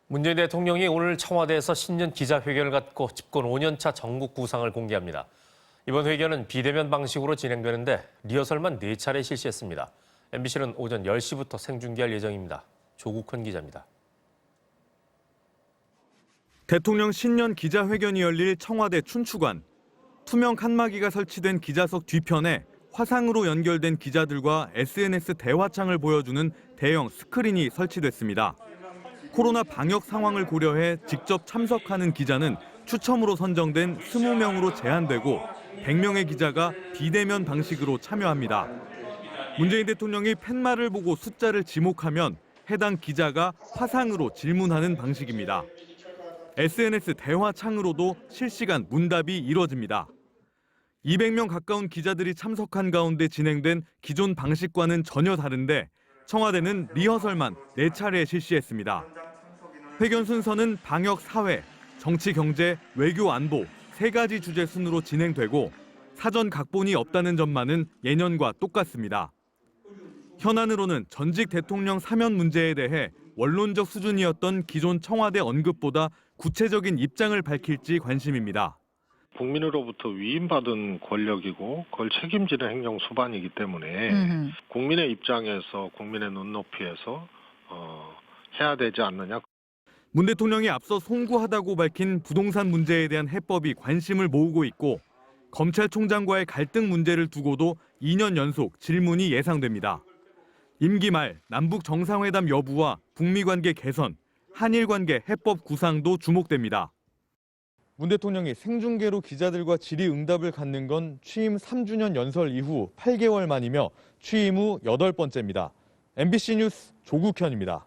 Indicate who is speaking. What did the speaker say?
Speaker 1: 문재인 대통령이 오늘 청와대에서 신년 기자회견을 갖고 집권 5년차 전국 구상을 공개합니다. 이번 회견은 비대면 방식으로 진행되는데 리허설만 4차례 실시했습니다. MBC는 오전 10시부터 생중계할 예정입니다. 조국현 기자입니다.
Speaker 2: 대통령 신년 기자회견이 열릴 청와대 춘추관. 투명 칸막이가 설치된 기자석 뒤편에 화상으로 연결된 기자들과 SNS 대화창을 보여주는 대형 스크린이 설치됐습니다. 코로나 방역 상황을 고려해 직접 참석하는 기자는 추첨으로 선정된 20명으로 제한되고 100명의 기자가 비대면 방식으로 참여합니다. 문재인 대통령이 팻말을 보고 숫자를 지목하면 해당 기자가 화상으로 질문하는 방식입니다. SNS 대화창으로도 실시간 문답이 이뤄집니다. 200명 가까운 기자들이 참석한 가운데 진행된 기존 방식과는 전혀 다른데 청와대는 리허설만 4차례 실시했습니다. 회견 순서는 방역 사회, 정치 경제, 외교 안보 3가지 주제 순으로 진행되고 사전 각본이 없다는 점만은 예년과 똑같습니다. 현안으로는 전직 대통령 사면 문제에 대해 원론적 수준이었던 기존 청와대 언급보다 구체적인 입장을 밝힐지 관심입니다.
Speaker 3: 국민으로부터 위임받은 권력이고 그걸 책임지는 행정 수반이기 때문에 국민의 입장에서 국민의 눈높이에서 해야 되지 않느냐.
Speaker 2: 문 대통령이 앞서 송구하다고 밝힌 부동산 문제에 대한 해법이 관심을 모으고 있고 검찰총장과의 갈등 문제를 두고도 2년 연속 질문이 예상됩니다. 임기 말 남북 정상회담 여부와 북미 관계 개선, 한일 관계 해법 구상도 주목됩니다. 문 대통령이 생중계로 기자들과 질의응답을 갖는 건 취임 3주년 연설 이후 8개월 만이며 취임 후 8번째입니다. MBC 뉴스 조국현입니다.